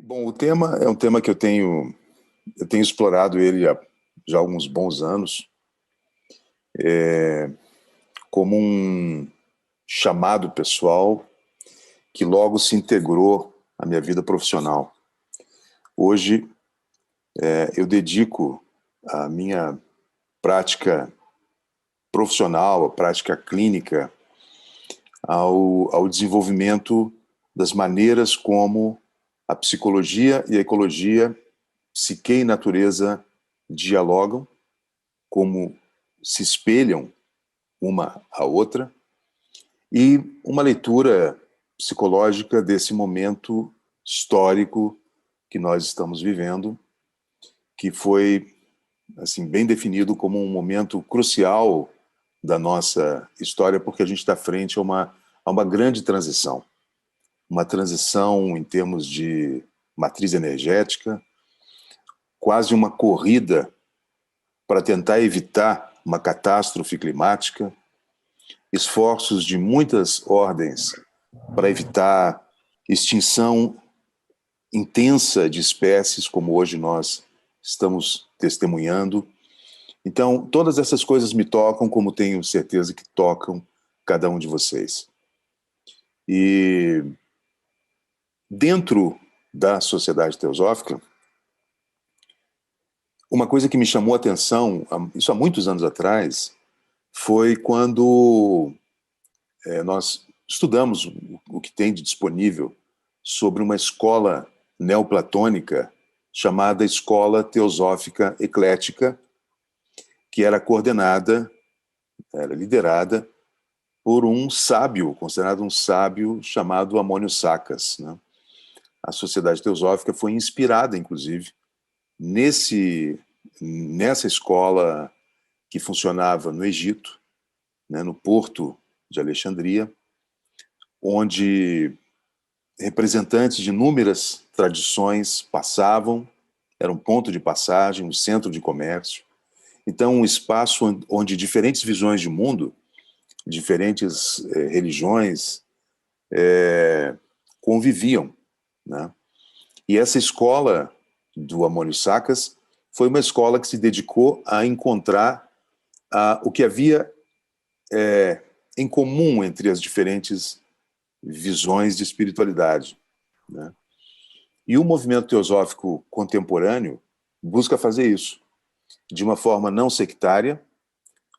Bom, o tema é um tema que eu tenho explorado ele há já alguns bons anos, como um chamado pessoal que logo se integrou à minha vida profissional. Hoje, eu dedico a minha prática profissional, a prática clínica, ao desenvolvimento das maneiras como a psicologia e a ecologia, psique e natureza dialogam, como se espelham uma à outra, e uma leitura psicológica desse momento histórico que nós estamos vivendo, que foi assim bem definido como um momento crucial da nossa história, porque a gente está frente a uma grande transição. Uma transição em termos de matriz energética, quase uma corrida para tentar evitar uma catástrofe climática, esforços de muitas ordens para evitar extinção intensa de espécies, como hoje nós estamos testemunhando. Então, todas essas coisas me tocam, como tenho certeza que tocam cada um de vocês. E dentro da sociedade teosófica, uma coisa que me chamou a atenção, isso há muitos anos atrás, foi quando nós estudamos o que tem de disponível sobre uma escola neoplatônica chamada Escola Teosófica Eclética, que era coordenada, era liderada por um sábio, considerado um sábio, chamado Amônio Saccas, né? A Sociedade Teosófica foi inspirada, inclusive, nessa escola que funcionava no Egito, né, no porto de Alexandria, onde representantes de inúmeras tradições passavam, era um ponto de passagem, um centro de comércio. Então, um espaço onde diferentes visões de mundo, diferentes religiões conviviam, né? E essa escola do Amônio Saccas foi uma escola que se dedicou a encontrar o que havia em comum entre as diferentes visões de espiritualidade, né? E o movimento teosófico contemporâneo busca fazer isso de uma forma não sectária,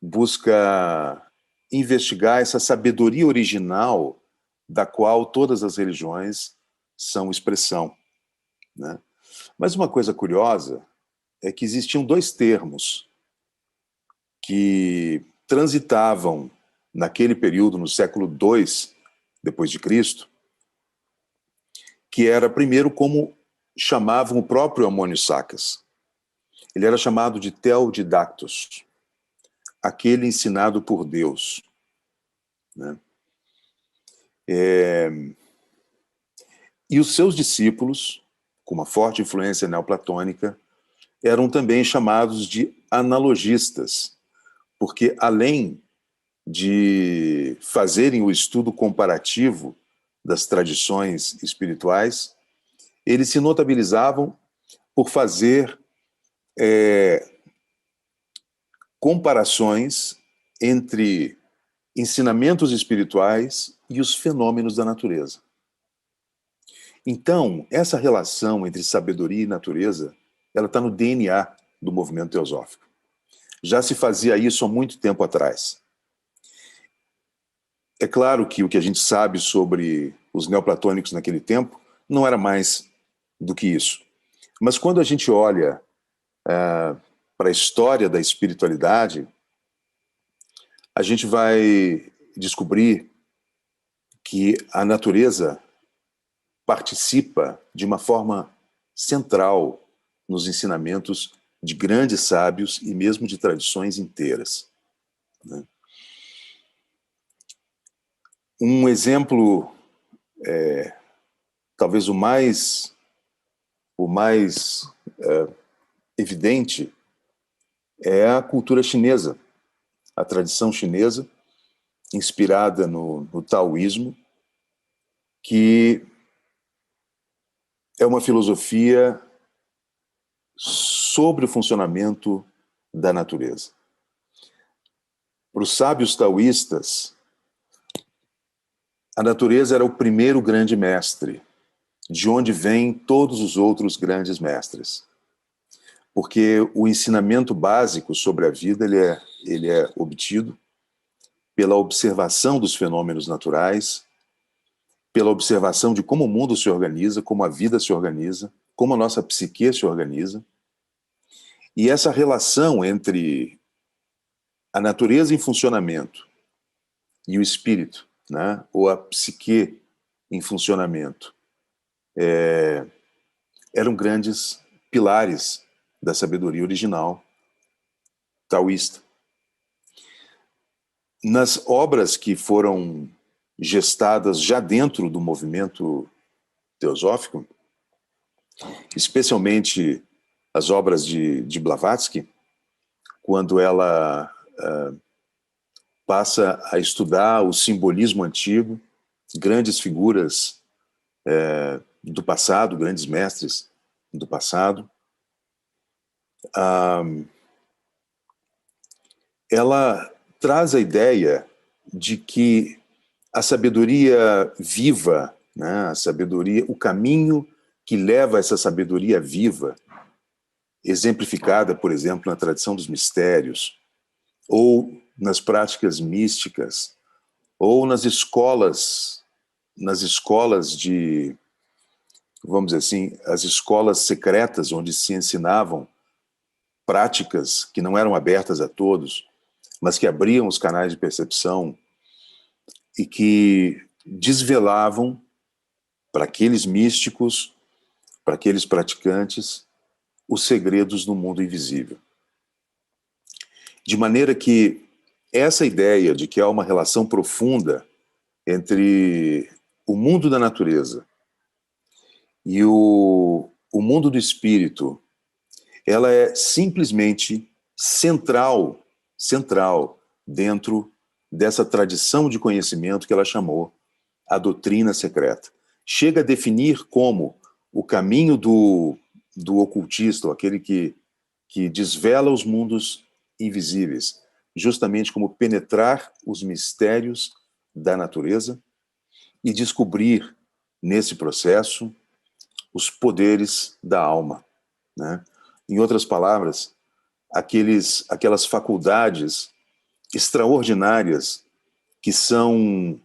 busca investigar essa sabedoria original da qual todas as religiões são expressão, né? Mas uma coisa curiosa é que existiam dois termos que transitavam naquele período, no século II depois de Cristo, que era, primeiro, como chamavam o próprio Amônio Saccas. Ele era chamado de Theodidactos, aquele ensinado por Deus, né? E os seus discípulos, com uma forte influência neoplatônica, eram também chamados de analogistas, porque além de fazerem o estudo comparativo das tradições espirituais, eles se notabilizavam por fazer comparações entre ensinamentos espirituais e os fenômenos da natureza. Então, essa relação entre sabedoria e natureza, ela está no DNA do movimento teosófico. Já se fazia isso há muito tempo atrás. É claro que o que a gente sabe sobre os neoplatônicos naquele tempo não era mais do que isso. Mas quando a gente olha para a história da espiritualidade, a gente vai descobrir que a natureza participa de uma forma central nos ensinamentos de grandes sábios e mesmo de tradições inteiras, né? Um exemplo, talvez o mais evidente, é a cultura chinesa, a tradição chinesa, inspirada no taoísmo, que é uma filosofia sobre o funcionamento da natureza. Para os sábios taoístas, a natureza era o primeiro grande mestre, de onde vêm todos os outros grandes mestres. Porque o ensinamento básico sobre a vida ele é obtido pela observação dos fenômenos naturais, pela observação de como o mundo se organiza, como a vida se organiza, como a nossa psique se organiza. E essa relação entre a natureza em funcionamento e o espírito, né, ou a psique em funcionamento, eram grandes pilares da sabedoria original taoísta. Nas obras que foram gestadas já dentro do movimento teosófico, especialmente as obras de Blavatsky, quando ela passa a estudar o simbolismo antigo, grandes figuras do passado, grandes mestres do passado, ela traz a ideia de que a sabedoria viva, né, a sabedoria, o caminho que leva a essa sabedoria viva, exemplificada, por exemplo, na tradição dos mistérios, ou nas práticas místicas, ou nas escolas de, vamos dizer assim, as escolas secretas onde se ensinavam práticas que não eram abertas a todos, mas que abriam os canais de percepção e que desvelavam para aqueles místicos, para aqueles praticantes, os segredos do mundo invisível. De maneira que essa ideia de que há uma relação profunda entre o mundo da natureza e o mundo do espírito, ela é simplesmente central dentro dessa tradição de conhecimento que ela chamou a doutrina secreta. Chega a definir como o caminho do ocultista, ou aquele que desvela os mundos invisíveis, justamente como penetrar os mistérios da natureza e descobrir, nesse processo, os poderes da alma, né? Em outras palavras, aquelas faculdades extraordinárias que são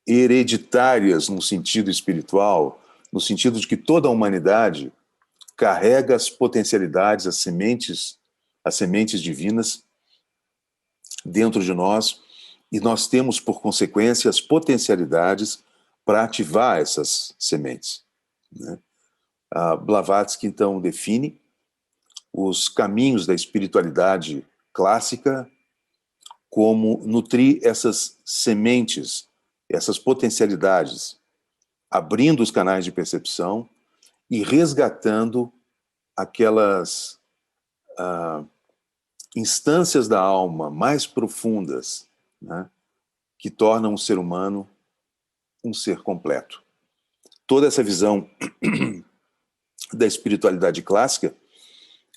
hereditárias no sentido espiritual, no sentido de que toda a humanidade carrega as potencialidades, as sementes divinas dentro de nós, e nós temos, por consequência, as potencialidades para ativar essas sementes, né? Blavatsky, então, define os caminhos da espiritualidade clássica como nutrir essas sementes, essas potencialidades, abrindo os canais de percepção e resgatando aquelas instâncias da alma mais profundas, né, que tornam o ser humano um ser completo. Toda essa visão da espiritualidade clássica,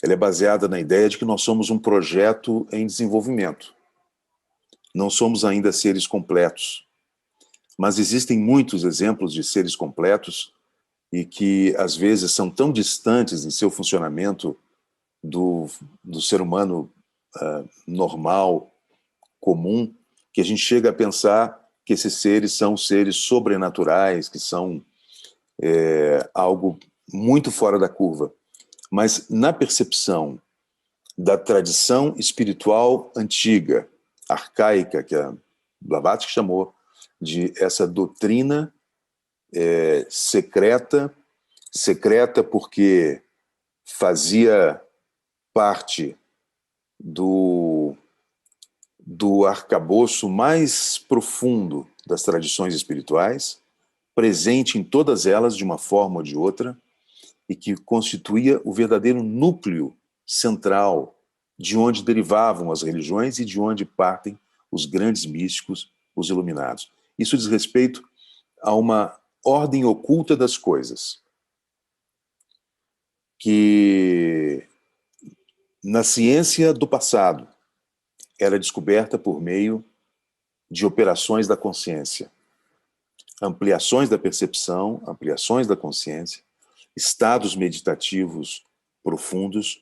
ela é baseada na ideia de que nós somos um projeto em desenvolvimento. Não somos ainda seres completos, mas existem muitos exemplos de seres completos e que, às vezes, são tão distantes em seu funcionamento do ser humano normal, comum, que a gente chega a pensar que esses seres são seres sobrenaturais, que são algo muito fora da curva. Mas na percepção da tradição espiritual antiga, arcaica, que a Blavatsky chamou de essa doutrina secreta porque fazia parte do arcabouço mais profundo das tradições espirituais, presente em todas elas de uma forma ou de outra, e que constituía o verdadeiro núcleo central de onde derivavam as religiões e de onde partem os grandes místicos, os iluminados. Isso diz respeito a uma ordem oculta das coisas, que na ciência do passado era descoberta por meio de operações da consciência, ampliações da percepção, ampliações da consciência, estados meditativos profundos,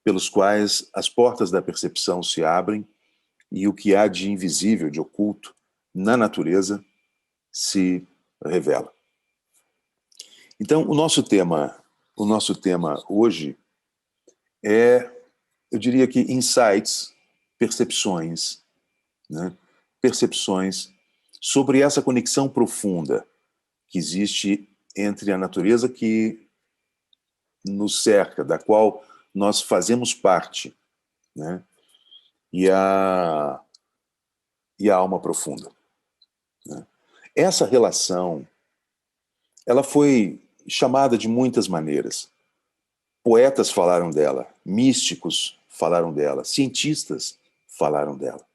pelos quais as portas da percepção se abrem e o que há de invisível, de oculto, na natureza, se revela. Então, o nosso tema hoje é, eu diria que insights, percepções, né? Percepções sobre essa conexão profunda que existe entre a natureza que nos cerca, da qual nós fazemos parte, né? e a alma profunda, né? Essa relação, ela foi chamada de muitas maneiras. Poetas falaram dela, místicos falaram dela, cientistas falaram dela.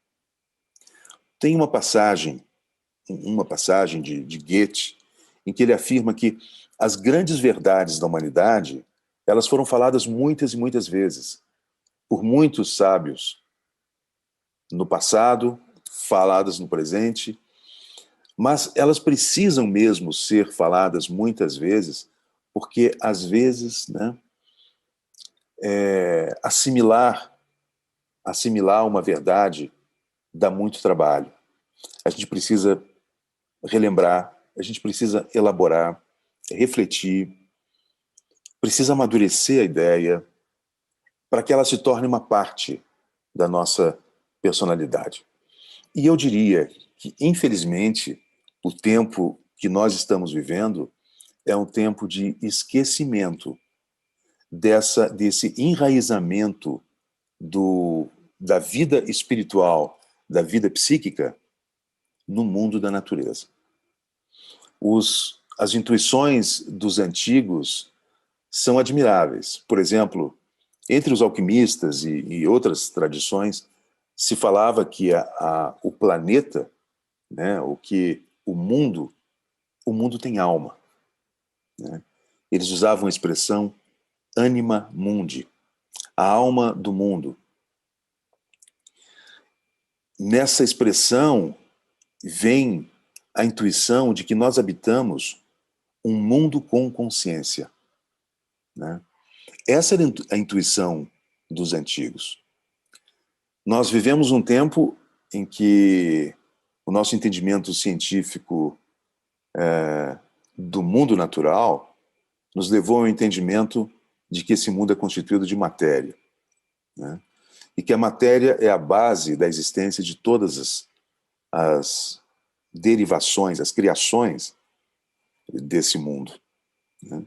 Tem uma passagem de Goethe, em que ele afirma que as grandes verdades da humanidade, elas foram faladas muitas e muitas vezes, por muitos sábios, no passado, faladas no presente, mas elas precisam mesmo ser faladas muitas vezes, porque às vezes, né, assimilar uma verdade dá muito trabalho. A gente precisa relembrar, a gente precisa elaborar, refletir, precisa amadurecer a ideia para que ela se torne uma parte da nossa personalidade. E eu diria que, infelizmente, o tempo que nós estamos vivendo é um tempo de esquecimento desse enraizamento da vida espiritual, da vida psíquica no mundo da natureza. As intuições dos antigos são admiráveis. Por exemplo, entre os alquimistas e outras tradições, se falava que o planeta, né, o mundo tem alma, né? Eles usavam a expressão anima mundi, a alma do mundo. Nessa expressão vem a intuição de que nós habitamos um mundo com consciência, né? Essa era a intuição dos antigos. Nós vivemos um tempo em que o nosso entendimento científico do mundo natural nos levou ao entendimento de que esse mundo é constituído de matéria, né? E que a matéria é a base da existência de todas as derivações, as criações desse mundo, né?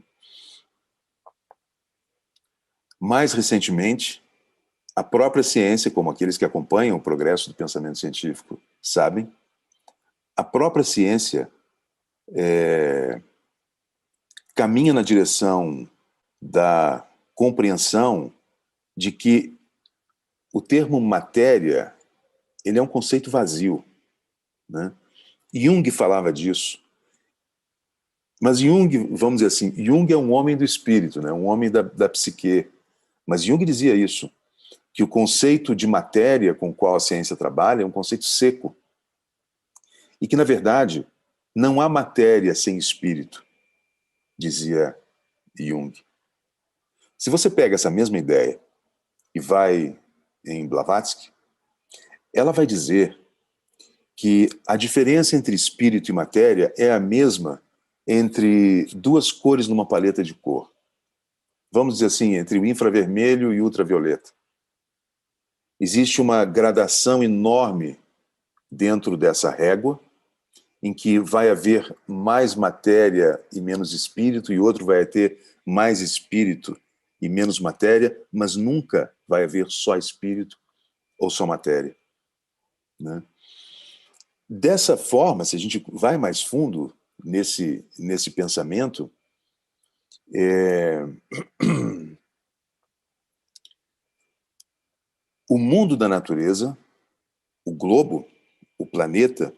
Mais recentemente, a própria ciência, como aqueles que acompanham o progresso do pensamento científico sabem, a própria ciência caminha na direção da compreensão de que o termo matéria, ele é um conceito vazio, né? Jung falava disso. Mas Jung, vamos dizer assim, Jung é um homem do espírito, né? Um homem da psique. Mas Jung dizia isso, que o conceito de matéria com o qual a ciência trabalha é um conceito seco. E que, na verdade, não há matéria sem espírito, dizia Jung. Se você pega essa mesma ideia e vai em Blavatsky, ela vai dizer que a diferença entre espírito e matéria é a mesma entre duas cores numa paleta de cor. Vamos dizer assim, entre o infravermelho e o ultravioleta. Existe uma gradação enorme dentro dessa régua, em que vai haver mais matéria e menos espírito, e outro vai ter mais espírito e menos matéria, mas nunca vai haver só espírito ou só matéria, né? Dessa forma, se a gente vai mais fundo nesse pensamento, o mundo da natureza, o globo, o planeta,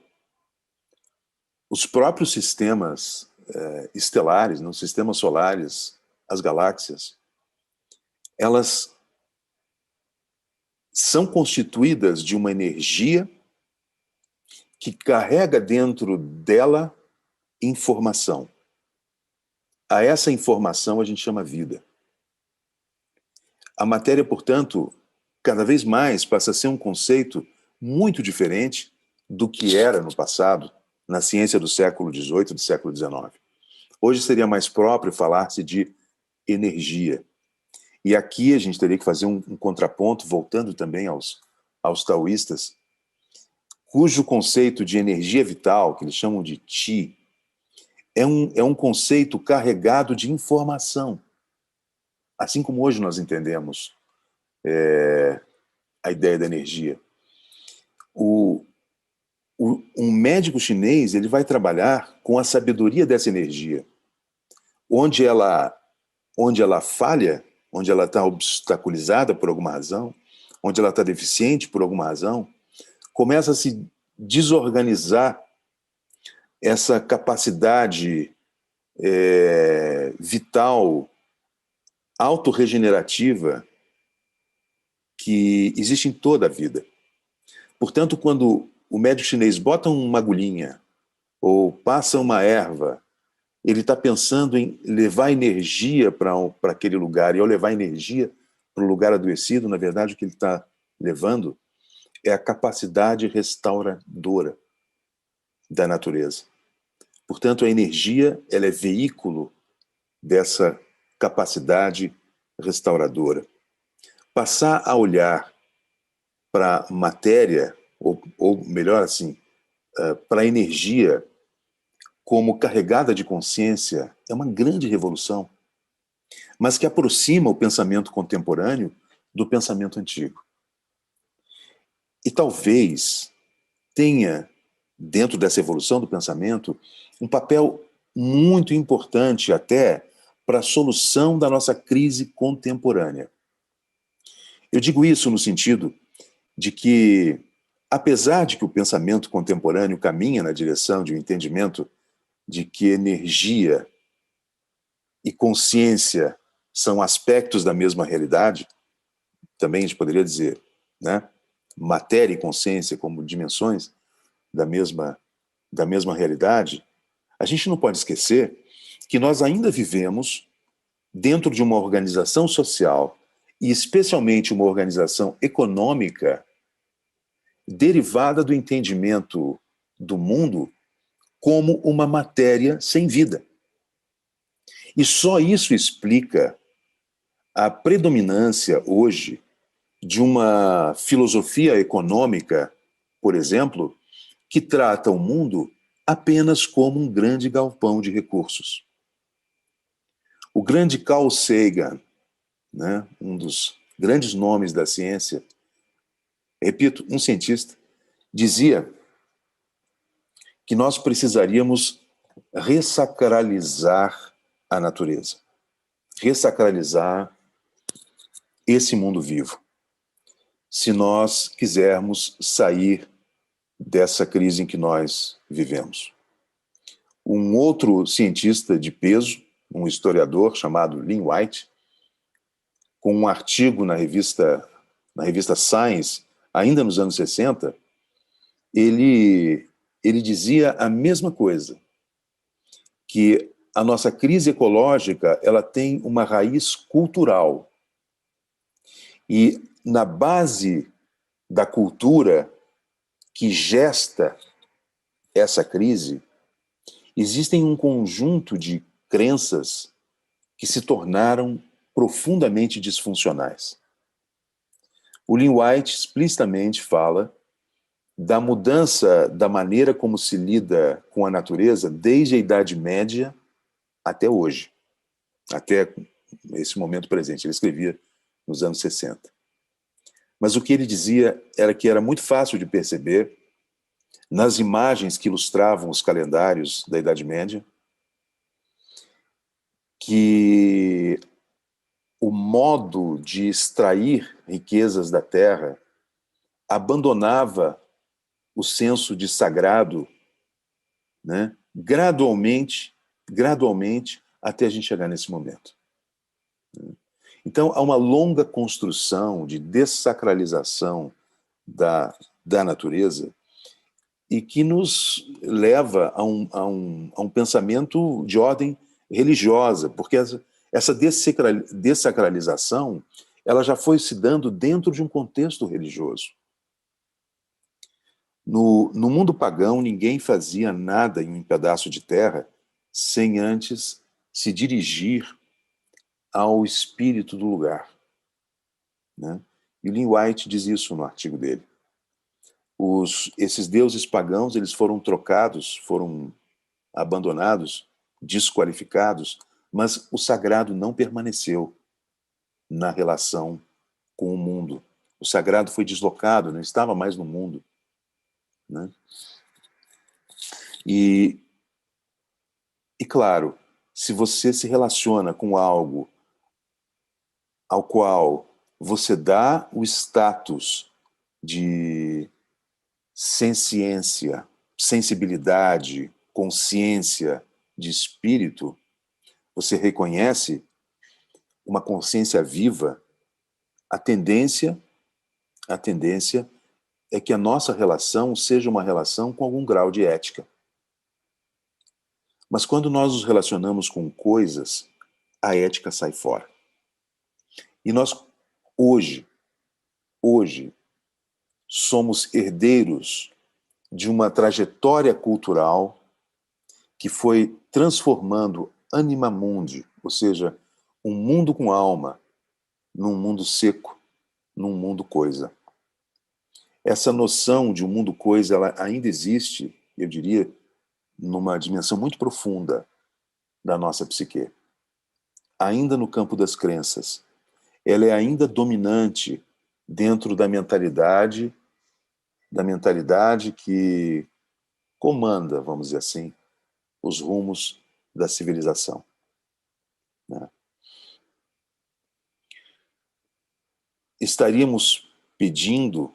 os próprios sistemas estelares, nos sistemas solares, as galáxias, elas são constituídas de uma energia que carrega dentro dela informação. A essa informação a gente chama vida. A matéria, portanto, cada vez mais passa a ser um conceito muito diferente do que era no passado, na ciência do século XVIII e do século XIX. Hoje seria mais próprio falar-se de energia. E aqui a gente teria que fazer um contraponto, voltando também aos taoístas, cujo conceito de energia vital, que eles chamam de Qi, é um conceito carregado de informação. Assim como hoje nós entendemos a ideia da energia. Um médico chinês ele vai trabalhar com a sabedoria dessa energia. Onde ela falha, onde ela está obstaculizada por alguma razão, onde ela está deficiente por alguma razão, começa a se desorganizar essa capacidade vital, autorregenerativa que existe em toda a vida. Portanto, quando o médico chinês bota uma agulhinha ou passa uma erva, ele está pensando em levar energia para aquele lugar, e ao levar energia para o lugar adoecido, na verdade, o que ele está levando é a capacidade restauradora da natureza. Portanto, a energia ela é veículo dessa capacidade restauradora. Passar a olhar para a matéria, ou melhor assim, para a energia como carregada de consciência, é uma grande revolução, mas que aproxima o pensamento contemporâneo do pensamento antigo. E talvez tenha, dentro dessa evolução do pensamento, um papel muito importante até para a solução da nossa crise contemporânea. Eu digo isso no sentido de que, apesar de que o pensamento contemporâneo caminha na direção de um entendimento de que energia e consciência são aspectos da mesma realidade, também a gente poderia dizer, né? Matéria e consciência como dimensões da mesma realidade, a gente não pode esquecer que nós ainda vivemos dentro de uma organização social e especialmente uma organização econômica derivada do entendimento do mundo como uma matéria sem vida. E só isso explica a predominância hoje de uma filosofia econômica, por exemplo, que trata o mundo apenas como um grande galpão de recursos. O grande Carl Sagan, né, um dos grandes nomes da ciência, repito, um cientista, dizia que nós precisaríamos ressacralizar a natureza, ressacralizar esse mundo vivo, se nós quisermos sair dessa crise em que nós vivemos. Um outro cientista de peso, um historiador chamado Lynn White, com um artigo na revista Science, ainda nos anos 60, ele dizia a mesma coisa, que a nossa crise ecológica ela tem uma raiz cultural. E na base da cultura que gesta essa crise, existem um conjunto de crenças que se tornaram profundamente disfuncionais. O Lynn White explicitamente fala da mudança da maneira como se lida com a natureza desde a Idade Média até hoje, até esse momento presente. Ele escrevia nos anos 60. Mas o que ele dizia era que era muito fácil de perceber nas imagens que ilustravam os calendários da Idade Média que o modo de extrair riquezas da terra abandonava o senso de sagrado, né, gradualmente gradualmente, até a gente chegar nesse momento. Então, há uma longa construção de dessacralização da natureza e que nos leva a um pensamento de ordem religiosa, porque essa dessacralização ela já foi se dando dentro de um contexto religioso. No mundo pagão, ninguém fazia nada em um pedaço de terra sem antes se dirigir ao espírito do lugar, né? E o Lynn White diz isso no artigo dele. Esses deuses pagãos eles foram trocados, foram abandonados, desqualificados, mas o sagrado não permaneceu na relação com o mundo. O sagrado foi deslocado, não estava mais no mundo, né? E claro, se você se relaciona com algo ao qual você dá o status de senciência, sensibilidade, consciência de espírito, você reconhece uma consciência viva, a tendência é que a nossa relação seja uma relação com algum grau de ética. Mas quando nós nos relacionamos com coisas, a ética sai fora. E nós, hoje, somos herdeiros de uma trajetória cultural que foi transformando anima mundi, ou seja, um mundo com alma, num mundo seco, num mundo coisa. Essa noção de um mundo coisa, ela ainda existe, eu diria, numa dimensão muito profunda da nossa psique. Ainda no campo das crenças. Ela é ainda dominante dentro da mentalidade que comanda, vamos dizer assim, os rumos da civilização, né? Estaríamos pedindo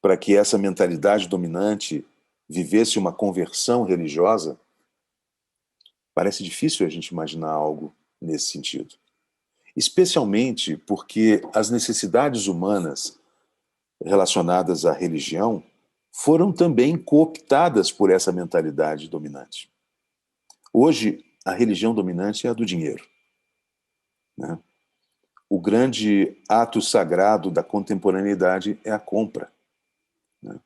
para que essa mentalidade dominante vivesse uma conversão religiosa? Parece difícil a gente imaginar algo nesse sentido. Especialmente porque as necessidades humanas relacionadas à religião foram também cooptadas por essa mentalidade dominante. Hoje, a religião dominante é a do dinheiro, né? O grande ato sagrado da contemporaneidade é a compra, né?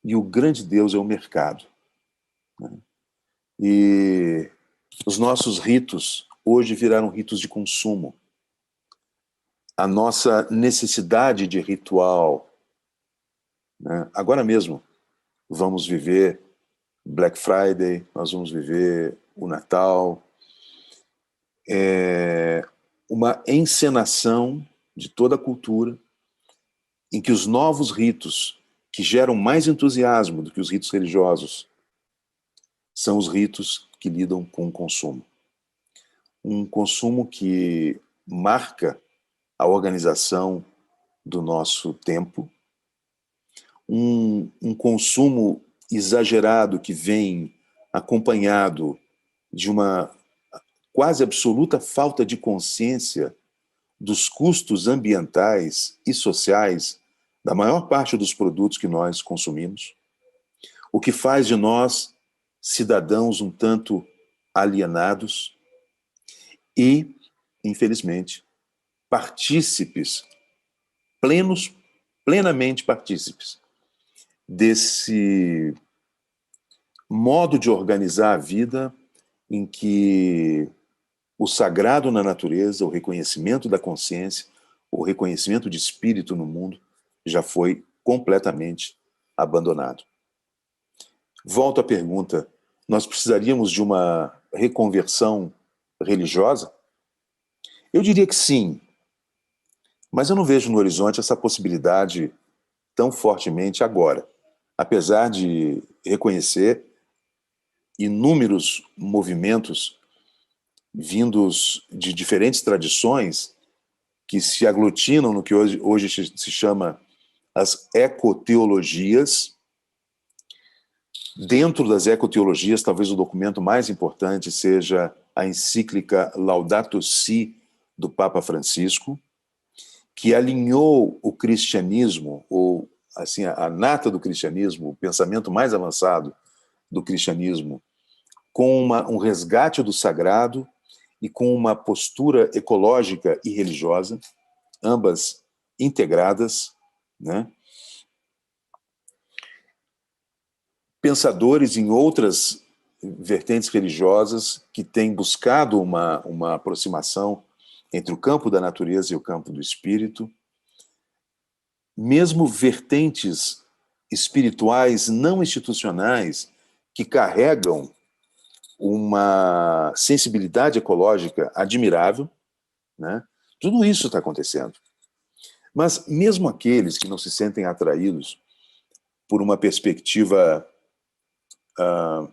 E o grande Deus é o mercado, né? E os nossos ritos hoje viraram ritos de consumo. A nossa necessidade de ritual, né? Agora mesmo vamos viver Black Friday, nós vamos viver o Natal, uma encenação de toda a cultura em que os novos ritos, que geram mais entusiasmo do que os ritos religiosos, são os ritos que lidam com o consumo. Um consumo que marca a organização do nosso tempo, um consumo exagerado que vem acompanhado de uma quase absoluta falta de consciência dos custos ambientais e sociais da maior parte dos produtos que nós consumimos, o que faz de nós cidadãos um tanto alienados e, infelizmente, partícipes, plenamente partícipes desse modo de organizar a vida em que o sagrado na natureza, o reconhecimento da consciência, o reconhecimento de espírito no mundo já foi completamente abandonado. Volto à pergunta, nós precisaríamos de uma reconversão religiosa? Eu diria que sim, mas eu não vejo no horizonte essa possibilidade tão fortemente agora, apesar de reconhecer inúmeros movimentos vindos de diferentes tradições que se aglutinam no que hoje se chama as ecoteologias, Dentro das ecoteologias, talvez o documento mais importante seja a encíclica Laudato Si, do Papa Francisco, que alinhou o cristianismo, ou assim, a nata do cristianismo, o pensamento mais avançado do cristianismo, com um resgate do sagrado e com uma postura ecológica e religiosa, ambas integradas, né? Pensadores em outras vertentes religiosas que têm buscado uma aproximação entre o campo da natureza e o campo do espírito, mesmo vertentes espirituais não institucionais que carregam uma sensibilidade ecológica admirável, né? Tudo isso está acontecendo. Mas mesmo aqueles que não se sentem atraídos por uma perspectiva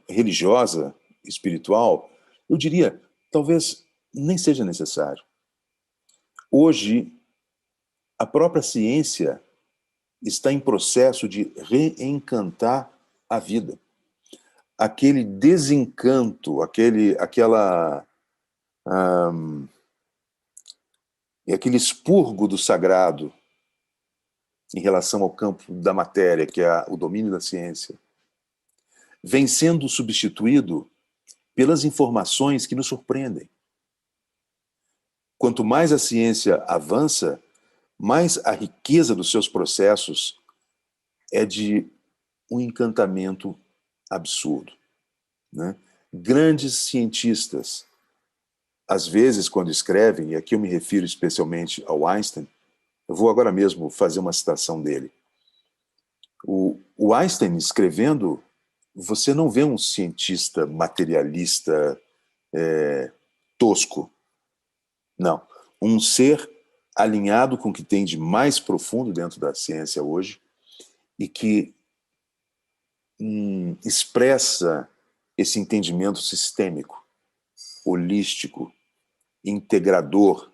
religiosa, espiritual, eu diria, talvez nem seja necessário. Hoje, a própria ciência está em processo de reencantar a vida. Aquele desencanto, aquele expurgo do sagrado em relação ao campo da matéria, que é o domínio da ciência, vem sendo substituído pelas informações que nos surpreendem. Quanto mais a ciência avança, mais a riqueza dos seus processos é de um encantamento absurdo, né? Grandes cientistas, às vezes, quando escrevem, e aqui eu me refiro especialmente ao Einstein, eu vou agora mesmo fazer uma citação dele. O Einstein escrevendo, você não vê um cientista materialista tosco. Não. Um ser alinhado com o que tem de mais profundo dentro da ciência hoje e que expressa esse entendimento sistêmico, holístico, integrador,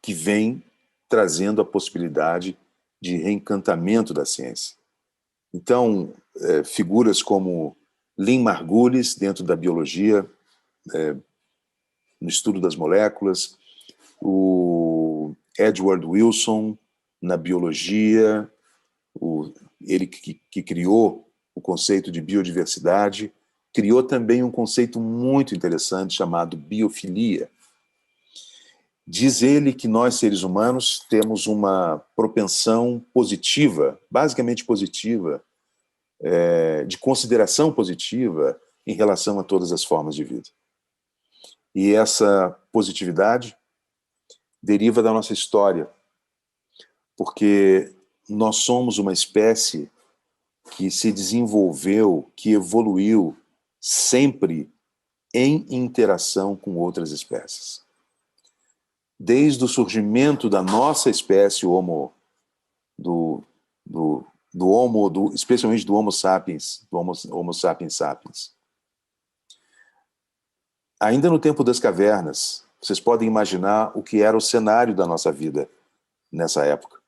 que vem trazendo a possibilidade de reencantamento da ciência. Então, figuras como Lynn Margulis, dentro da biologia, no estudo das moléculas, o Edward Wilson, na biologia, ele que criou o conceito de biodiversidade, criou também um conceito muito interessante chamado biofilia. Diz ele que nós, seres humanos, temos uma propensão positiva, basicamente positiva, de consideração positiva em relação a todas as formas de vida. E essa positividade deriva da nossa história, porque nós somos uma espécie que se desenvolveu, que evoluiu sempre em interação com outras espécies. Desde o surgimento da nossa espécie, especialmente do Homo sapiens, do Homo sapiens sapiens. Ainda no tempo das cavernas, vocês podem imaginar o que era o cenário da nossa vida nessa época,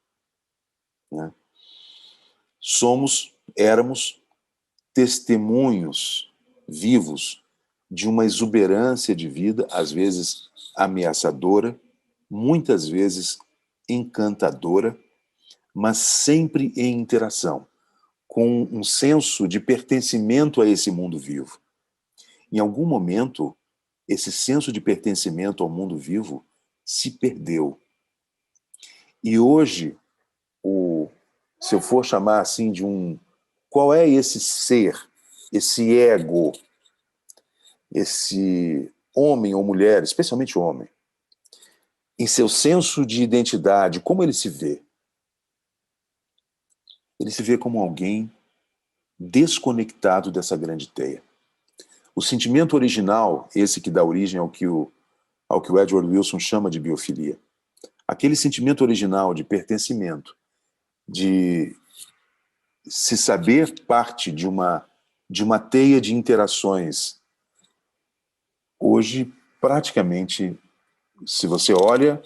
né? Éramos testemunhos vivos de uma exuberância de vida, às vezes ameaçadora, muitas vezes encantadora, mas sempre em interação, com um senso de pertencimento a esse mundo vivo. Em algum momento, esse senso de pertencimento ao mundo vivo se perdeu. E hoje, se eu for chamar assim de qual é esse ser, esse ego, esse homem ou mulher, especialmente o homem, em seu senso de identidade, como ele se vê? Ele se vê como alguém desconectado dessa grande teia. O sentimento original, esse que dá origem ao que o Edward Wilson chama de biofilia, aquele sentimento original de pertencimento, de se saber parte de uma teia de interações, hoje, praticamente, se você olha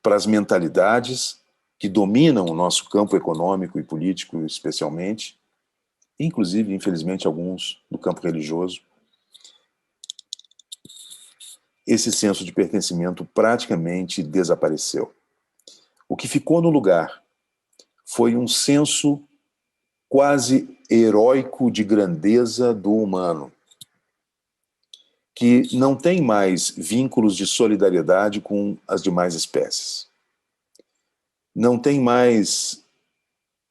para as mentalidades que dominam o nosso campo econômico e político, especialmente, inclusive, infelizmente, alguns do campo religioso, esse senso de pertencimento praticamente desapareceu. O que ficou no lugar foi um senso quase heróico de grandeza do humano, que não tem mais vínculos de solidariedade com as demais espécies. Não tem mais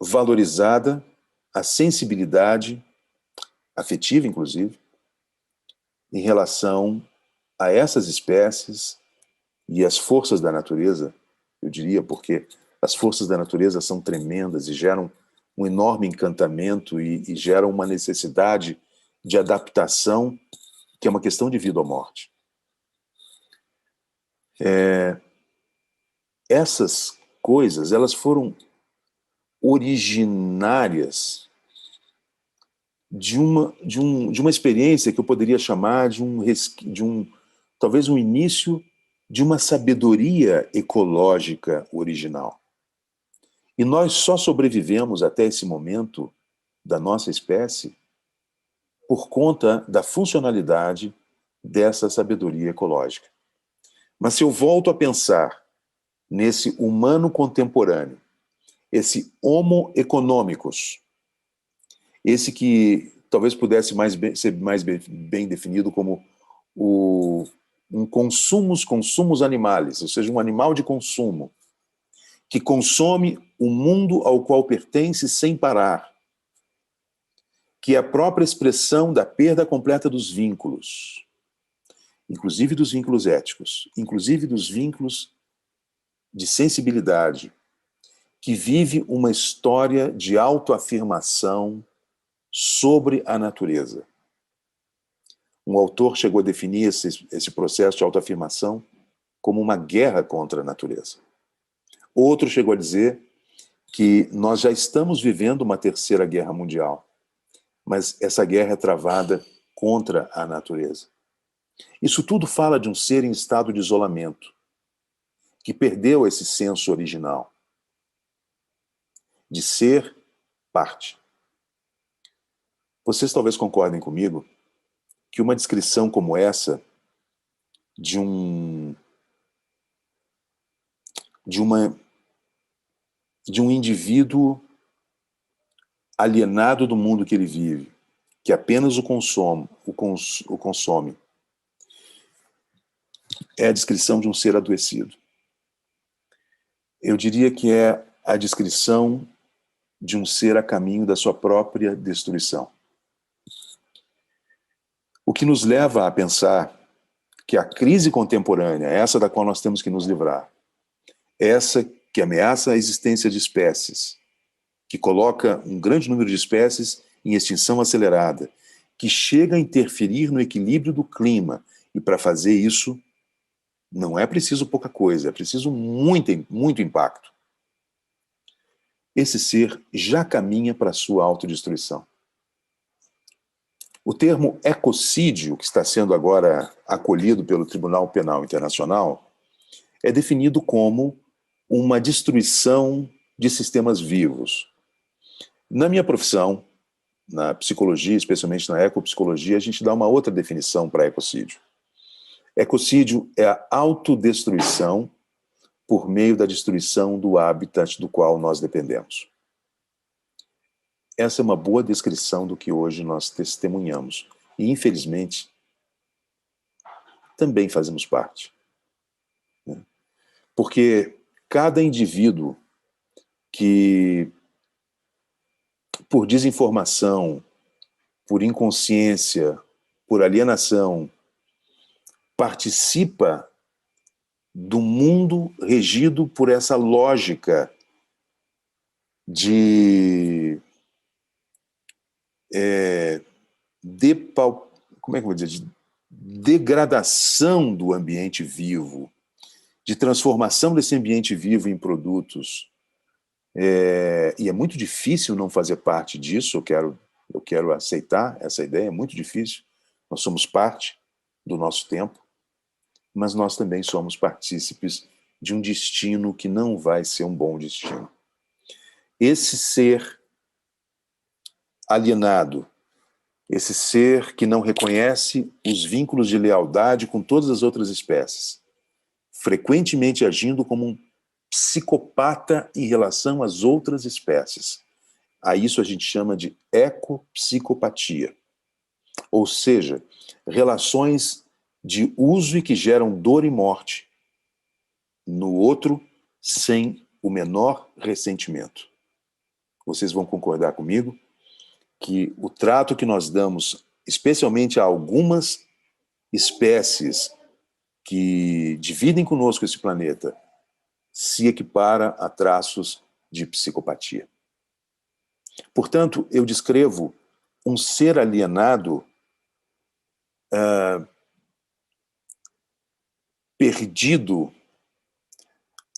valorizada a sensibilidade afetiva, inclusive, em relação a essas espécies e as forças da natureza, eu diria, porque as forças da natureza são tremendas e geram um enorme encantamento e geram uma necessidade de adaptação que é uma questão de vida ou morte. Essas coisas, elas foram originárias de uma experiência que eu poderia chamar talvez um início de uma sabedoria ecológica original. E nós só sobrevivemos até esse momento da nossa espécie por conta da funcionalidade dessa sabedoria ecológica. Mas se eu volto a pensar nesse humano contemporâneo, esse homo economicus, esse que talvez pudesse ser mais bem definido como um consumos animales, ou seja, um animal de consumo, que consome o mundo ao qual pertence sem parar, que é a própria expressão da perda completa dos vínculos, inclusive dos vínculos éticos, inclusive dos vínculos de sensibilidade, que vive uma história de autoafirmação sobre a natureza. Um autor chegou a definir esse processo de autoafirmação como uma guerra contra a natureza. Outro chegou a dizer que nós já estamos vivendo uma terceira guerra mundial, mas essa guerra é travada contra a natureza. Isso tudo fala de um ser em estado de isolamento, que perdeu esse senso original de ser parte. Vocês talvez concordem comigo que uma descrição como essa de um indivíduo alienado do mundo que ele vive, que apenas o consome, é a descrição de um ser adoecido. Eu diria que é a descrição de um ser a caminho da sua própria destruição. O que nos leva a pensar que a crise contemporânea, essa da qual nós temos que nos livrar, essa que ameaça a existência de espécies, que coloca um grande número de espécies em extinção acelerada, que chega a interferir no equilíbrio do clima, e para fazer isso não é preciso pouca coisa, é preciso muito impacto. Esse ser já caminha para a sua autodestruição. O termo ecocídio, que está sendo agora acolhido pelo Tribunal Penal Internacional, é definido como uma destruição de sistemas vivos. Na minha profissão, na psicologia, especialmente na ecopsicologia, a gente dá uma outra definição para ecocídio. Ecocídio é a autodestruição por meio da destruição do habitat do qual nós dependemos. Essa é uma boa descrição do que hoje nós testemunhamos. E, infelizmente, também fazemos parte. Porque cada indivíduo que, por desinformação, por inconsciência, por alienação, participa do mundo regido por essa lógica de como é que eu vou dizer? De degradação do ambiente vivo, de transformação desse ambiente vivo em produtos. E é muito difícil não fazer parte disso, eu quero aceitar essa ideia, é muito difícil. Nós somos parte do nosso tempo, mas nós também somos partícipes de um destino que não vai ser um bom destino. Esse ser alienado, esse ser que não reconhece os vínculos de lealdade com todas as outras espécies, frequentemente agindo como um psicopata em relação às outras espécies. A isso a gente chama de ecopsicopatia. Ou seja, relações de uso e que geram dor e morte no outro sem o menor ressentimento. Vocês vão concordar comigo que o trato que nós damos, especialmente a algumas espécies que dividem conosco esse planeta, se equipara a traços de psicopatia. Portanto, eu descrevo um ser alienado, perdido,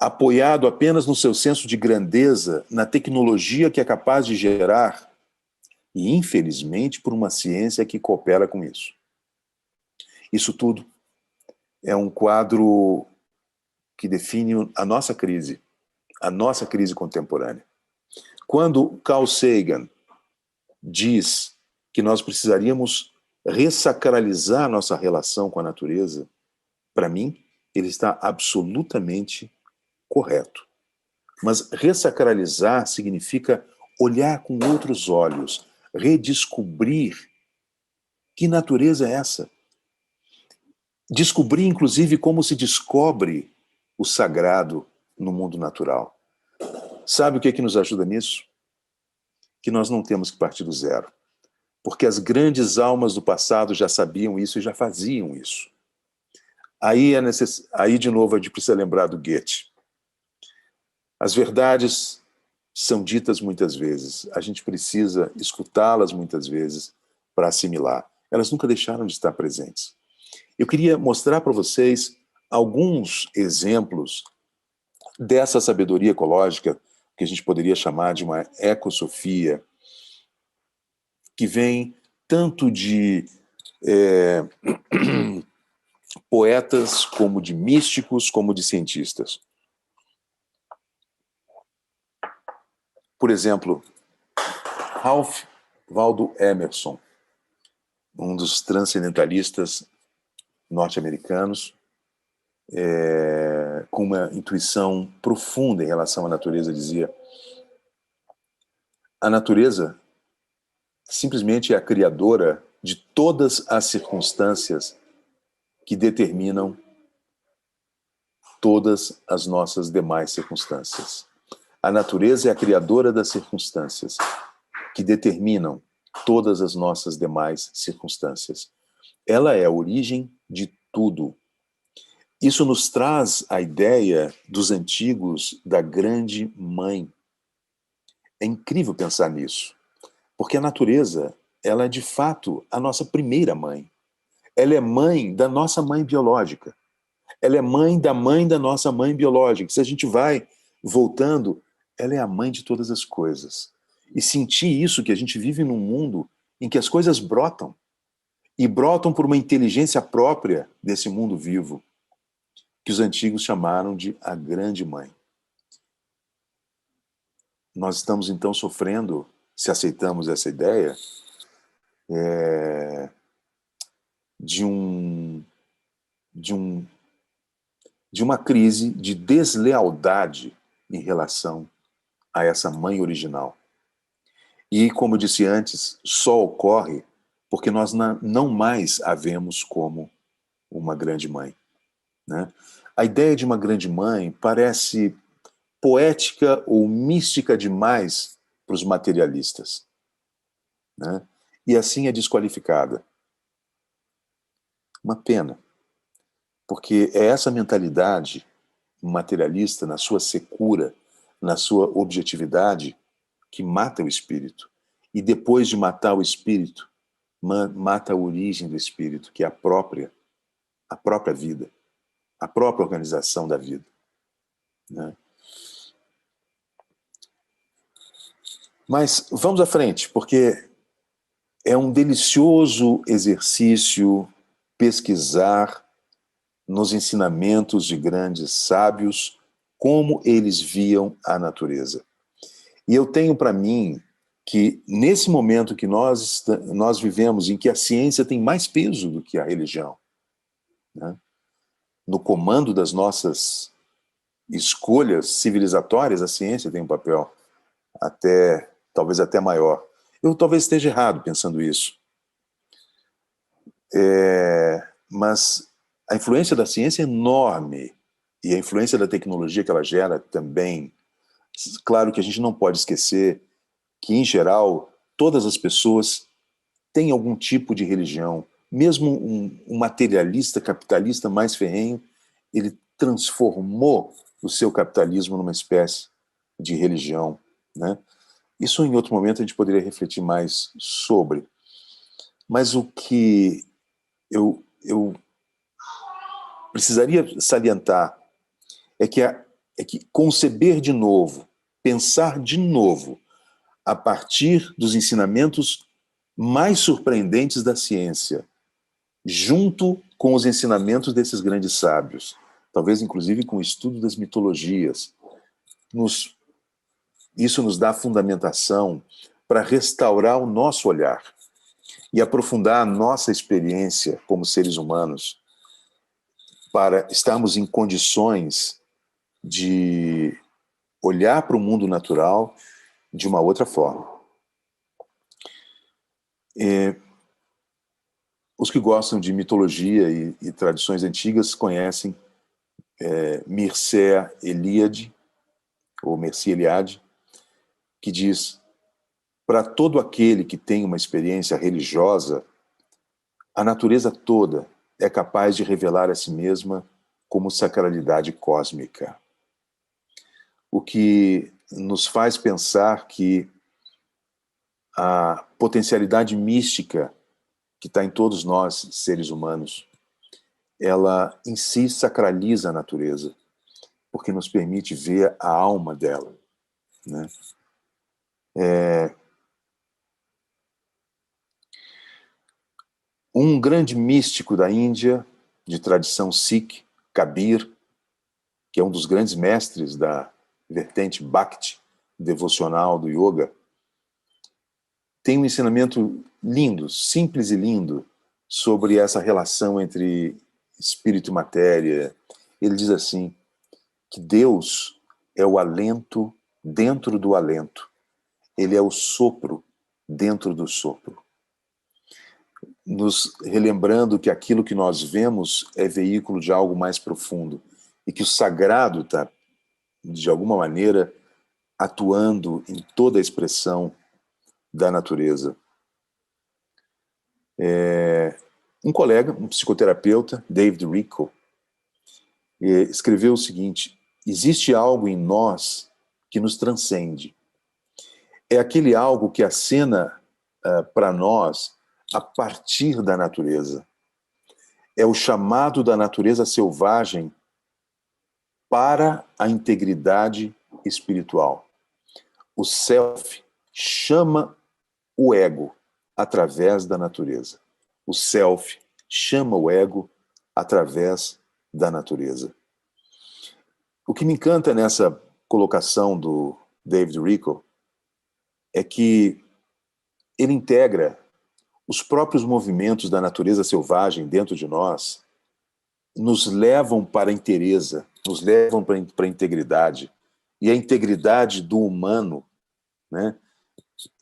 apoiado apenas no seu senso de grandeza, na tecnologia que é capaz de gerar, e infelizmente por uma ciência que coopera com isso. Isso tudo é um quadro que define a nossa crise contemporânea. Quando Carl Sagan diz que nós precisaríamos ressacralizar nossa relação com a natureza, para mim, ele está absolutamente correto. Mas ressacralizar significa olhar com outros olhos, redescobrir que natureza é essa. Descobrir, inclusive, como se descobre o sagrado no mundo natural. Sabe o que nos ajuda nisso? Que nós não temos que partir do zero. Porque as grandes almas do passado já sabiam isso e já faziam isso. Aí de novo, a gente precisa lembrar do Goethe. As verdades são ditas muitas vezes. A gente precisa escutá-las muitas vezes para assimilar. Elas nunca deixaram de estar presentes. Eu queria mostrar para vocês alguns exemplos dessa sabedoria ecológica, que a gente poderia chamar de uma ecossofia, que vem tanto de poetas, como de místicos, como de cientistas. Por exemplo, Ralph Waldo Emerson, um dos transcendentalistas norte-americanos, com uma intuição profunda em relação à natureza, dizia: a natureza simplesmente é a criadora de todas as circunstâncias que determinam todas as nossas demais circunstâncias. A natureza é a criadora das circunstâncias que determinam todas as nossas demais circunstâncias. Ela é a origem de tudo. Isso nos traz a ideia dos antigos da grande mãe. É incrível pensar nisso, porque a natureza, ela é de fato a nossa primeira mãe. Ela é mãe da nossa mãe biológica. Ela é mãe da nossa mãe biológica. Se a gente vai voltando, ela é a mãe de todas as coisas. E sentir isso, que a gente vive num mundo em que as coisas brotam, e brotam por uma inteligência própria desse mundo vivo, que os antigos chamaram de a grande mãe. Nós estamos então sofrendo, se aceitamos essa ideia, de uma crise de deslealdade em relação a essa mãe original. E, como eu disse antes, só ocorre porque nós não mais a vemos como uma grande mãe, né? A ideia de uma grande mãe parece poética ou mística demais para os materialistas, né? E assim é desqualificada. Uma pena, porque é essa mentalidade materialista, na sua secura, na sua objetividade, que mata o espírito. E depois de matar o espírito, mata a origem do espírito, que é a própria vida, a própria organização da vida, né? Mas vamos à frente, porque é um delicioso exercício pesquisar nos ensinamentos de grandes sábios como eles viam a natureza. E eu tenho para mim que nesse momento que nós vivemos, em que a ciência tem mais peso do que a religião, né? No comando das nossas escolhas civilizatórias, a ciência tem um papel talvez até maior. Eu talvez esteja errado pensando isso. Mas a influência da ciência é enorme, e a influência da tecnologia que ela gera também. Claro que a gente não pode esquecer que, em geral, todas as pessoas têm algum tipo de religião. Mesmo um materialista, capitalista mais ferrenho, ele transformou o seu capitalismo numa espécie de religião, né? Isso, em outro momento, a gente poderia refletir mais sobre. Mas o que eu precisaria salientar é que conceber de novo, pensar de novo, a partir dos ensinamentos mais surpreendentes da ciência, junto com os ensinamentos desses grandes sábios, talvez inclusive com o estudo das mitologias, isso nos dá fundamentação para restaurar o nosso olhar e aprofundar a nossa experiência como seres humanos, para estarmos em condições de olhar para o mundo natural de uma outra forma. Os que gostam de mitologia e tradições antigas conhecem Mircea Eliade, ou Mircea Eliade, que diz: para todo aquele que tem uma experiência religiosa, a natureza toda é capaz de revelar a si mesma como sacralidade cósmica. O que nos faz pensar que a potencialidade mística que está em todos nós, seres humanos, ela em si sacraliza a natureza, porque nos permite ver a alma dela, né? Um grande místico da Índia, de tradição Sikh, Kabir, que é um dos grandes mestres da vertente Bhakti, devocional do yoga, tem um ensinamento lindo, simples e lindo, sobre essa relação entre espírito e matéria. Ele diz assim, que Deus é o alento dentro do alento. Ele é o sopro dentro do sopro. Nos relembrando que aquilo que nós vemos é veículo de algo mais profundo e que o sagrado está, de alguma maneira, atuando em toda a expressão da natureza. Um colega, um psicoterapeuta, David Richo, escreveu o seguinte: existe algo em nós que nos transcende. É aquele algo que acena para nós a partir da natureza. É o chamado da natureza selvagem para a integridade espiritual. O self chama o ego através da natureza. O self chama o ego através da natureza. O que me encanta nessa colocação do David Richo é que ele integra os próprios movimentos da natureza selvagem dentro de nós, nos levam para a inteireza, nos levam para a integridade. E a integridade do humano, né,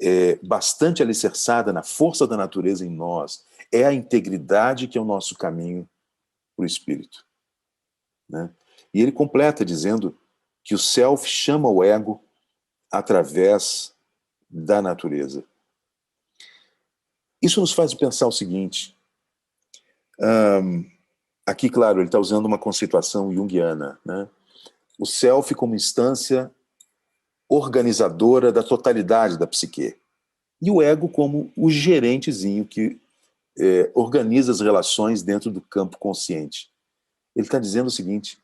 é bastante alicerçada na força da natureza em nós. É a integridade que é o nosso caminho para o espírito, né? E ele completa dizendo que o self chama o ego através da natureza. Isso nos faz pensar o seguinte. Aqui, claro, ele está usando uma conceituação junguiana, né? O self como instância organizadora da totalidade da psique. E o ego como o gerentezinho que organiza as relações dentro do campo consciente. Ele está dizendo o seguinte,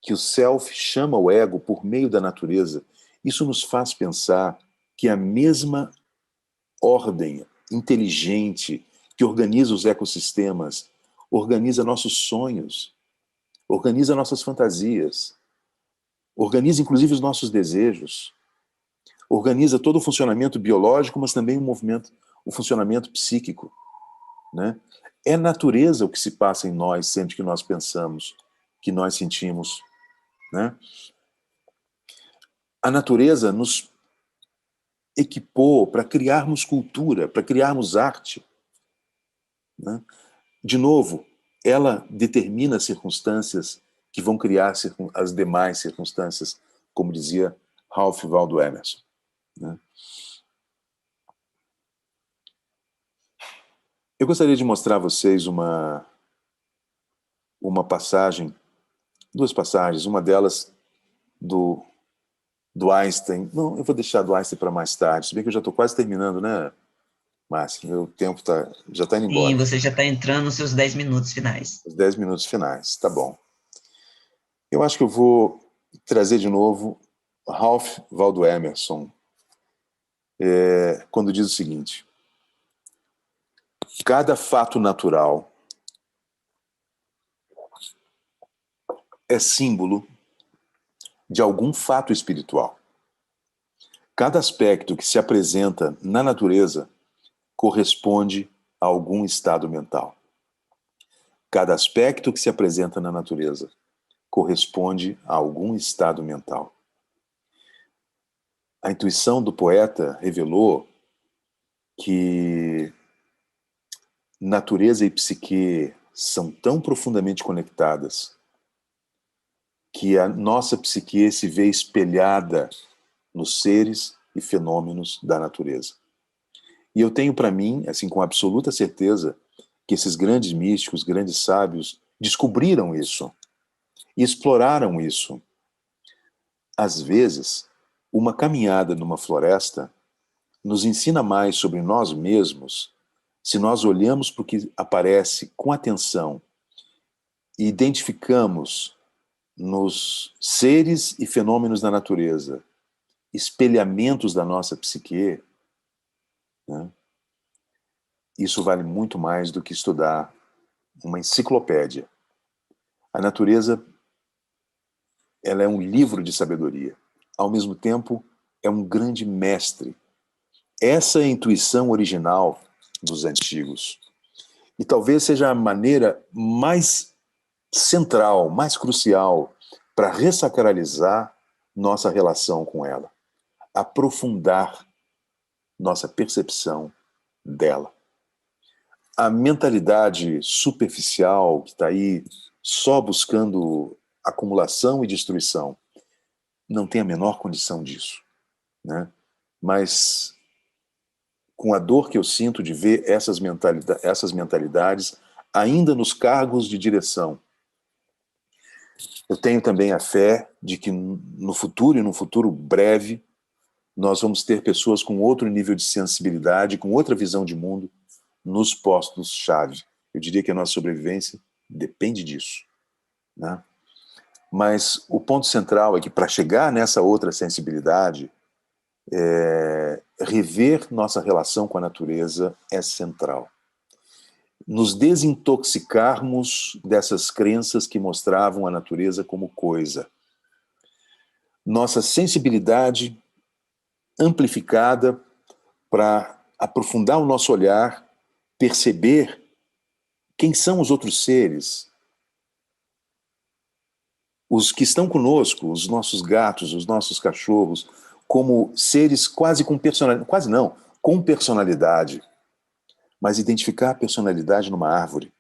que o self chama o ego por meio da natureza. Isso nos faz pensar que a mesma ordem inteligente que organiza os ecossistemas organiza nossos sonhos, organiza nossas fantasias, organiza inclusive os nossos desejos, organiza todo o funcionamento biológico, mas também o funcionamento psíquico, né? É natureza o que se passa em nós sempre que nós pensamos, que nós sentimos, né? A natureza nos equipou para criarmos cultura, para criarmos arte, né? De novo, ela determina as circunstâncias que vão criar as demais circunstâncias, como dizia Ralph Waldo Emerson, né? Eu gostaria de mostrar a vocês uma passagem, duas passagens, uma delas do, do Einstein. Não, eu vou deixar do Einstein para mais tarde, se bem que eu já estou quase terminando, né, Márcio? Meu tempo já está indo Sim, embora. você já está entrando nos seus 10 minutos finais. Os 10 minutos finais, tá bom. Eu acho que eu vou trazer de novo Ralph Waldo Emerson, quando diz o seguinte: cada fato natural é símbolo de algum fato espiritual. Cada aspecto que se apresenta na natureza corresponde a algum estado mental. Cada aspecto que se apresenta na natureza corresponde a algum estado mental. A intuição do poeta revelou que natureza e psique são tão profundamente conectadas que a nossa psique se vê espelhada nos seres e fenômenos da natureza. E eu tenho para mim, assim, com absoluta certeza, que esses grandes místicos, grandes sábios, descobriram isso e exploraram isso. Às vezes, uma caminhada numa floresta nos ensina mais sobre nós mesmos se nós olhamos para o que aparece com atenção e identificamos nos seres e fenômenos da natureza espelhamentos da nossa psique, né? Isso vale muito mais do que estudar uma enciclopédia. A natureza, ela é um livro de sabedoria. Ao mesmo tempo, é um grande mestre. Essa é a intuição original dos antigos. E talvez seja a maneira mais central, mais crucial para ressacralizar nossa relação com ela. Aprofundar nossa percepção dela. A mentalidade superficial que está aí só buscando acumulação e destruição não tem a menor condição disso, né? Mas com a dor que eu sinto de ver essas mentalidades ainda nos cargos de direção, eu tenho também a fé de que no futuro, e num futuro breve, nós vamos ter pessoas com outro nível de sensibilidade, com outra visão de mundo, nos postos-chave. Eu diria que a nossa sobrevivência depende disso, né? Mas o ponto central é que para chegar nessa outra sensibilidade, rever nossa relação com a natureza é central. Nos desintoxicarmos dessas crenças que mostravam a natureza como coisa. Nossa sensibilidade amplificada para aprofundar o nosso olhar, perceber quem são os outros seres, os que estão conosco, os nossos gatos, os nossos cachorros, como seres quase com personalidade, quase não, com personalidade, mas identificar a personalidade numa árvore,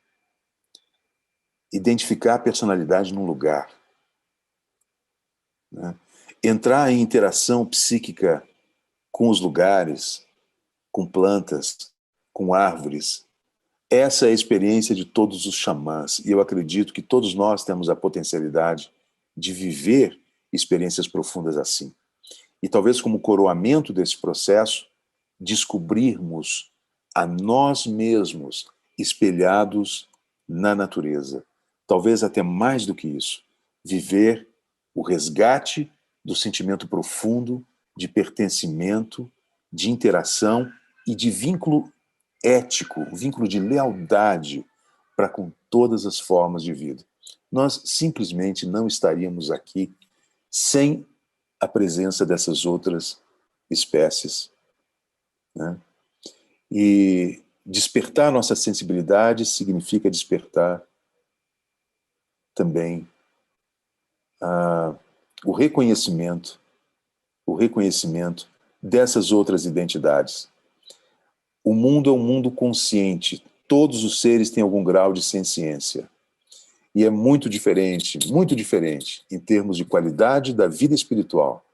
identificar a personalidade num lugar, né? Entrar em interação psíquica com os lugares, com plantas, com árvores. Essa é a experiência de todos os xamãs, e eu acredito que todos nós temos a potencialidade de viver experiências profundas assim. E talvez como coroamento desse processo, descobrirmos a nós mesmos espelhados na natureza. Talvez até mais do que isso, viver o resgate do sentimento profundo de pertencimento, de interação e de vínculo ético, vínculo de lealdade para com todas as formas de vida. Nós simplesmente não estaríamos aqui sem a presença dessas outras espécies, né? E despertar nossa sensibilidade significa despertar também o reconhecimento dessas outras identidades. O mundo é um mundo consciente. Todos os seres têm algum grau de senciência. E é muito diferente, em termos de qualidade da vida espiritual,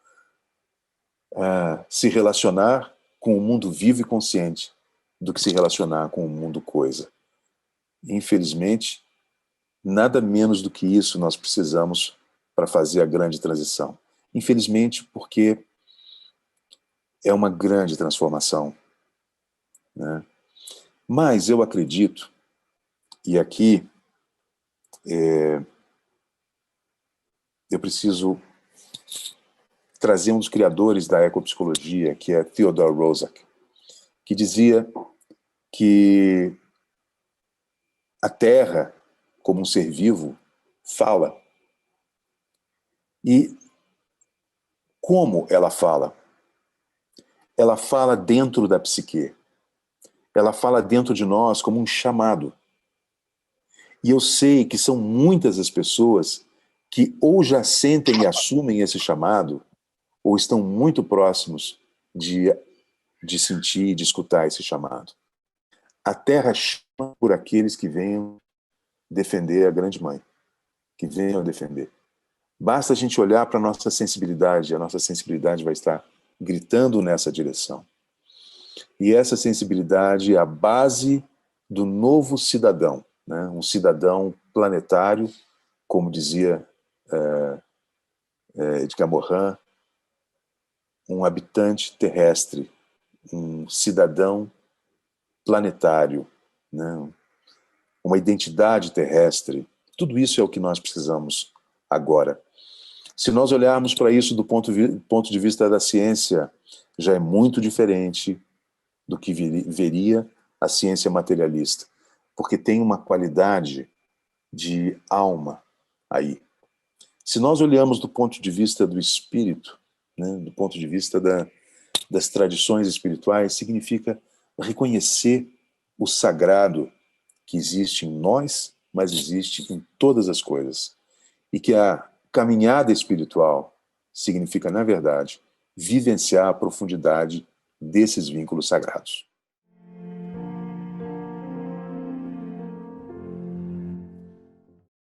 se relacionar com o mundo vivo e consciente do que se relacionar com o mundo coisa. Infelizmente, nada menos do que isso nós precisamos para fazer a grande transição. Infelizmente, porque é uma grande transformação, né? Mas eu acredito, e aqui eu preciso trazer um dos criadores da ecopsicologia, que é Theodore Roszak, que dizia que a Terra, como um ser vivo, fala. E como ela fala? Ela fala dentro da psique. Ela fala dentro de nós como um chamado. E eu sei que são muitas as pessoas que ou já sentem e assumem esse chamado, ou estão muito próximos de sentir, de escutar esse chamado. A Terra chama por aqueles que venham defender a grande mãe, que venham defender. Basta a gente olhar para a nossa sensibilidade vai estar gritando nessa direção. E essa sensibilidade é a base do novo cidadão, né? Um cidadão planetário, como dizia Edgar Morin, um habitante terrestre, um cidadão planetário, né? Uma identidade terrestre. Tudo isso é o que nós precisamos agora. Se nós olharmos para isso do ponto de vista da ciência, já é muito diferente do que veria a ciência materialista, porque tem uma qualidade de alma aí. Se nós olhamos do ponto de vista do espírito, né, do ponto de vista das tradições espirituais, significa reconhecer o sagrado que existe em nós, mas existe em todas as coisas. E que a caminhada espiritual significa, na verdade, vivenciar a profundidade desses vínculos sagrados.